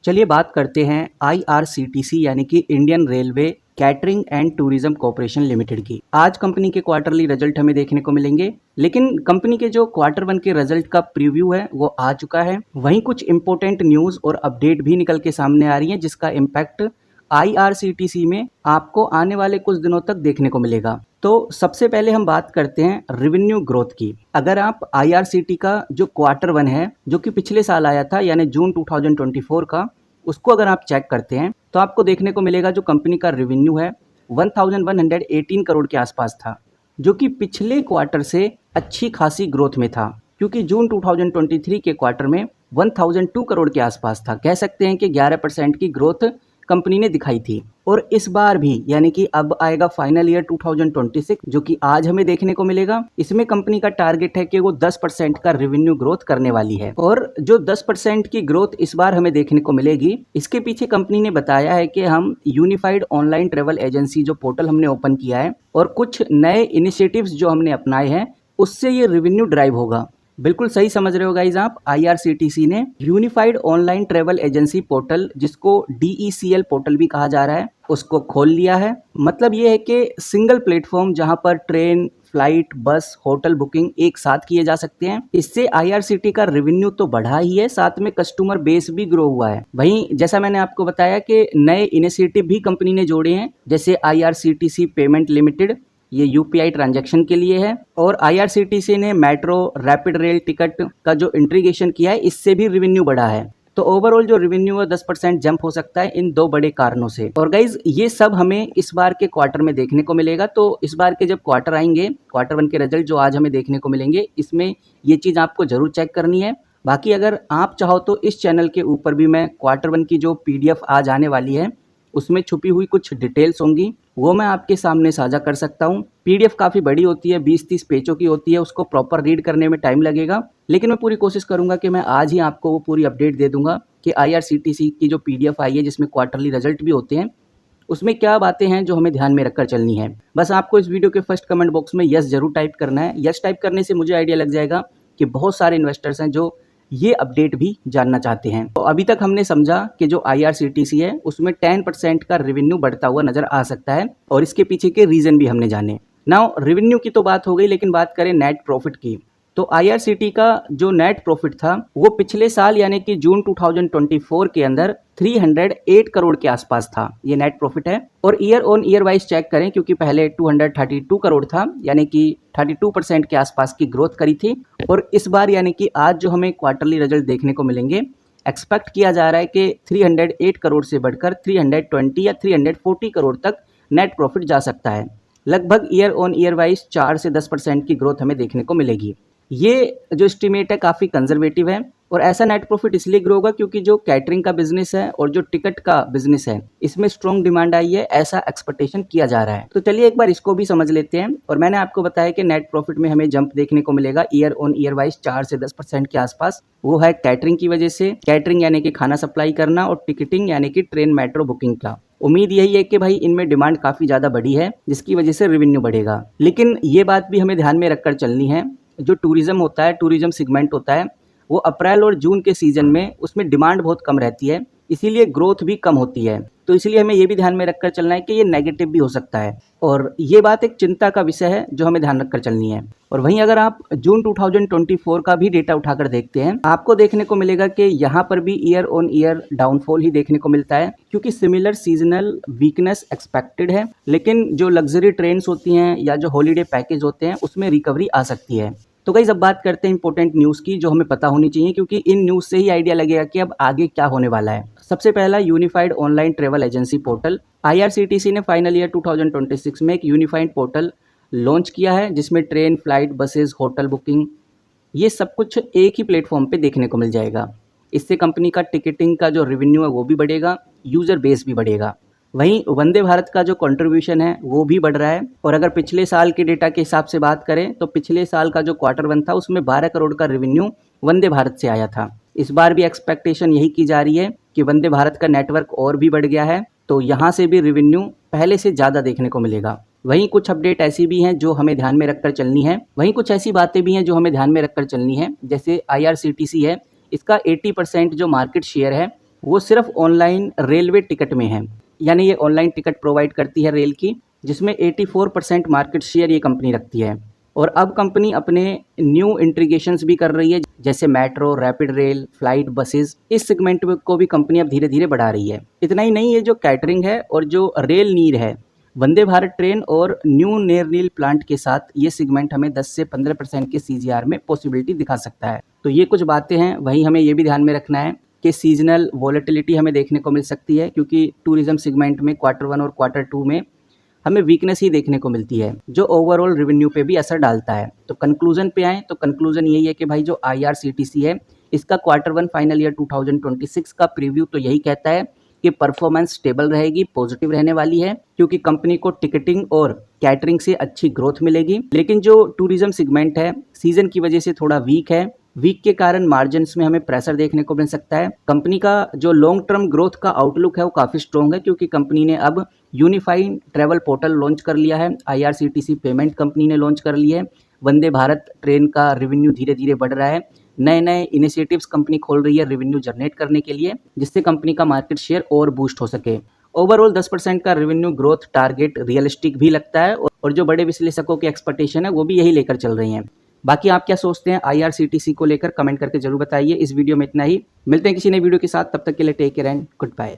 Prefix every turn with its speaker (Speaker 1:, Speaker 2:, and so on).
Speaker 1: चलिए बात करते हैं आईआरसीटीसी यानी कि Indian railway catering and tourism corporation limited की। आज कंपनी के क्वार्टरली रिजल्ट हमें देखने को मिलेंगे, लेकिन कंपनी के जो क्वार्टर 1 के रिजल्ट का प्रीव्यू है वो आ चुका है। वहीं कुछ इंपॉर्टेंट न्यूज और अपडेट भी निकल के सामने आ रही है, जिसका इम्पैक्ट आईआरसीटीसी में आपको आने वाले कुछ दिनों तक देखने को मिलेगा। तो सबसे पहले हम बात करते हैं रेवेन्यू ग्रोथ की। अगर आप आईआरसीटी का जो क्वार्टर 1 है, जो कि पिछले साल आया था यानी जून 2024 का, उसको अगर आप चेक करते हैं तो आपको देखने को मिलेगा जो कंपनी का रेवेन्यू है 1118 करोड़ के आसपास था, जो कि पिछले क्वार्टर से अच्छी खासी ग्रोथ में था, क्योंकि जून 2023 के क्वार्टर में 1002 करोड़ के आसपास था। कह सकते हैं कि 11% की ग्रोथ कंपनी ने दिखाई थी। और इस बार भी यानी कि अब आएगा फाइनल ईयर 2026, जो कि आज हमें देखने को मिलेगा। इसमें कंपनी का टारगेट है कि वो 10% का रेवेन्यू ग्रोथ करने वाली है। और जो 10% की ग्रोथ इस बार हमें देखने को मिलेगी, इसके पीछे कंपनी ने बताया है कि हम यूनिफाइड ऑनलाइन ट्रेवल एजेंसी जो पोर्टल हमने ओपन किया है और कुछ नए इनिशिएटिव्स जो हमने अपनाए हैं, उससे ये रेवेन्यू ड्राइव होगा। बिल्कुल सही समझ रहे हो गाइज आप। आईआरसीटीसी ने unified online travel agency portal, जिसको डीईसीएल पोर्टल भी कहा जा रहा है, उसको खोल लिया है। मतलब ये है कि सिंगल प्लेटफॉर्म जहां पर ट्रेन, फ्लाइट, बस, होटल बुकिंग एक साथ किए जा सकते हैं। इससे आईआरसीटी का रेवेन्यू तो बढ़ा ही है, साथ में कस्टमर बेस भी ग्रो हुआ है। वहीं जैसा मैंने आपको बताया कि नए इनिशिएटिव भी कंपनी ने जोड़े हैं, जैसे आईआरसीटीसी पेमेंट लिमिटेड, ये यूपीआई ट्रांजैक्शन के लिए है। और आईआरसीटीसी ने मेट्रो, रैपिड रेल टिकट का जो इंटीग्रेशन किया है, इससे भी रेवेन्यू बढ़ा है। तो ओवरऑल जो रेवेन्यू है 10% जंप हो सकता है इन दो बड़े कारणों से। और गाइज ये सब हमें इस बार के क्वार्टर में देखने को मिलेगा। तो इस बार के जब क्वार्टर आएंगे, क्वार्टर 1 के रिजल्ट जो आज हमें देखने को मिलेंगे, इसमें ये चीज़ आपको जरूर चेक करनी है। बाकी अगर आप चाहो तो इस चैनल के ऊपर भी मैं क्वार्टर 1 की जो पीडीएफ आज आने वाली है, उसमें छुपी हुई कुछ डिटेल्स होंगी, वो मैं आपके सामने साझा कर सकता हूँ। पीडीएफ काफ़ी बड़ी होती है, 20-30 पेजों की होती है, उसको प्रॉपर रीड करने में टाइम लगेगा। लेकिन मैं पूरी कोशिश करूंगा कि मैं आज ही आपको वो पूरी अपडेट दे दूंगा कि आईआरसीटीसी की जो पीडीएफ आई है, जिसमें क्वार्टरली रिजल्ट भी होते हैं, उसमें क्या बातें हैं जो हमें ध्यान में रखकर चलनी है। बस आपको इस वीडियो के फर्स्ट कमेंट बॉक्स में यस जरूर टाइप करना है। यस टाइप करने से मुझे आइडिया लग जाएगा कि बहुत सारे इन्वेस्टर्स हैं जो ये अपडेट भी जानना चाहते हैं। तो अभी तक हमने समझा कि जो आईआरसीटीसी है उसमें 10% का रेवेन्यू बढ़ता हुआ नजर आ सकता है, और इसके पीछे के रीजन भी हमने जाने। नाउ रेवेन्यू की तो बात हो गई, लेकिन बात करें नेट प्रॉफिट की। तो आईआरसीटी का जो नेट प्रॉफिट था वो पिछले साल यानी कि जून 2024 के अंदर 308 करोड़ के आसपास था, ये नेट प्रॉफिट है। और year on year wise check करें, क्योंकि पहले 232 करोड़ था, यानी कि 32% के आसपास की ग्रोथ करी थी। और इस बार यानी कि आज जो हमें क्वार्टरली रिजल्ट देखने को मिलेंगे, एक्सपेक्ट किया जा रहा है कि 308 करोड़ से बढ़कर 320 या 340 करोड़ तक नेट प्रॉफिट जा सकता है। लगभग ईयर ऑन ईयर वाइज 4 से 10% की ग्रोथ हमें देखने को मिलेगी। ये जो एस्टीमेट है काफ़ी कंजर्वेटिव है, और ऐसा नेट प्रॉफिट इसलिए ग्रो होगा क्योंकि जो कैटरिंग का बिजनेस है और जो टिकट का बिजनेस है, इसमें स्ट्रॉन्ग डिमांड आई है, ऐसा एक्सपेक्टेशन किया जा रहा है। तो चलिए एक बार इसको भी समझ लेते हैं। और मैंने आपको बताया कि नेट प्रॉफिट में हमें जंप देखने को मिलेगा ईयर ऑन ईयर वाइज 4 से 10% के आसपास। वो है कैटरिंग की वजह से। कैटरिंग यानी कि खाना सप्लाई करना, और टिकटिंग यानी कि ट्रेन मेट्रो बुकिंग का। उम्मीद यही है कि भाई इनमें डिमांड काफ़ी ज़्यादा बढ़ी है, जिसकी वजह से रेवेन्यू बढ़ेगा। लेकिन ये बात भी हमें ध्यान में रखकर चलनी है, जो टूरिज्म होता है, टूरिज्म सेगमेंट होता है, वो अप्रैल और जून के सीज़न में उसमें डिमांड बहुत कम रहती है, इसीलिए ग्रोथ भी कम होती है। तो इसलिए हमें ये भी ध्यान में रखकर चलना है कि ये नेगेटिव भी हो सकता है, और ये बात एक चिंता का विषय है जो हमें ध्यान रखकर चलनी है। और वहीं अगर आप जून 2024 का भी डेटा उठाकर देखते हैं, आपको देखने को मिलेगा कि यहाँ पर भी ईयर ऑन ईयर डाउनफॉल ही देखने को मिलता है, क्योंकि सिमिलर सीजनल वीकनेस एक्सपेक्टेड है। लेकिन जो लग्जरी ट्रेन्स होती हैं या जो हॉलीडे पैकेज होते हैं, उसमें रिकवरी आ सकती है। तो गाइस अब बात करते हैं इंपॉर्टेंट न्यूज़ की, जो हमें पता होनी चाहिए, क्योंकि इन न्यूज़ से ही आइडिया लगेगा कि अब आगे क्या होने वाला है। सबसे पहला, unified online travel agency portal. IRCTC ने फाइनल ईयर 2026 में एक यूनिफाइड पोर्टल लॉन्च किया है, जिसमें train, flight, buses, hotel booking, ये सब कुछ एक ही प्लेटफॉर्म पे देखने को मिल जाएगा। इससे कंपनी का टिकटिंग का जो रेवेन्यू है वो भी बढ़ेगा, यूज़र बेस भी बढ़ेगा। वहीं वंदे भारत का जो कंट्रीब्यूशन है वो भी बढ़ रहा है। और अगर पिछले साल के डेटा के हिसाब से बात करें, तो पिछले साल का जो क्वार्टर 1 था, उसमें 12 करोड़ का रेवेन्यू वंदे भारत से आया था। इस बार भी एक्सपेक्टेशन यही की जा रही है कि वंदे भारत का नेटवर्क और भी बढ़ गया है, तो यहाँ से भी रेवेन्यू पहले से ज़्यादा देखने को मिलेगा। वहीं कुछ अपडेट ऐसी भी हैं जो हमें ध्यान में रखकर चलनी है, वहीं कुछ ऐसी बातें भी हैं जो हमें ध्यान में रखकर चलनी है। जैसे आईआरसीटीसी है, इसका 80% जो मार्केट शेयर है वो सिर्फ ऑनलाइन रेलवे टिकट में है। यानी ये ऑनलाइन टिकट प्रोवाइड करती है रेल की, जिसमें 84% मार्केट शेयर ये कंपनी रखती है। और अब कंपनी अपने न्यू इंटीग्रेशंस भी कर रही है, जैसे metro, rapid rail, flight, buses. इस सेगमेंट को भी कंपनी अब धीरे धीरे बढ़ा रही है। इतना ही नहीं, ये जो कैटरिंग है और जो रेल नीर है, वंदे भारत ट्रेन और न्यू नेरनील प्लांट के साथ ये सेगमेंट हमें 10 से 15% के सीजीआर में पॉसिबिलिटी दिखा सकता है। तो ये कुछ बातें हैं। वहीं हमें ये भी ध्यान में रखना है कि सीजनल वॉलेटिलिटी हमें देखने को मिल सकती है, क्योंकि टूरिज्म सेगमेंट में Q1 और Q2 में हमें वीकनेस ही देखने को मिलती है, जो ओवरऑल रेवेन्यू पे भी असर डालता है। तो कंक्लूजन पे आए तो कंक्लूजन यही है कि भाई जो IRCTC है, इसका Q1 फाइनल ईयर 2026 का प्रीव्यू तो यही कहता है कि परफॉर्मेंस स्टेबल रहेगी, पॉजिटिव रहने वाली है, क्योंकि कंपनी को टिकटिंग और कैटरिंग से अच्छी ग्रोथ मिलेगी। लेकिन जो टूरिज्म सेगमेंट है, सीजन की वजह से थोड़ा वीक है। वीक के कारण मार्जिन्स में हमें प्रेशर देखने को मिल सकता है। कंपनी का जो लॉन्ग टर्म ग्रोथ का आउटलुक है वो काफ़ी स्ट्रॉन्ग है, क्योंकि कंपनी ने अब यूनिफाइड ट्रैवल पोर्टल लॉन्च कर लिया है, IRCTC पेमेंट कंपनी ने लॉन्च कर ली है, वंदे भारत ट्रेन का रेवेन्यू धीरे धीरे बढ़ रहा है, नए नए इनिशिएटिव्स कंपनी खोल रही है रेवेन्यू जनरेट करने के लिए, जिससे कंपनी का मार्केट शेयर और बूस्ट हो सके। ओवरऑल 10% का रेवेन्यू ग्रोथ टारगेट रियलिस्टिक भी लगता है, और जो बड़े विश्लेषकों की एक्सपेक्टेशन है वो भी यही लेकर चल रही हैं। बाकी आप क्या सोचते हैं IRCTC को लेकर, कमेंट करके जरूर बताइए। इस वीडियो में इतना ही, मिलते हैं किसी नई वीडियो के साथ, तब तक के लिए take care and good bye.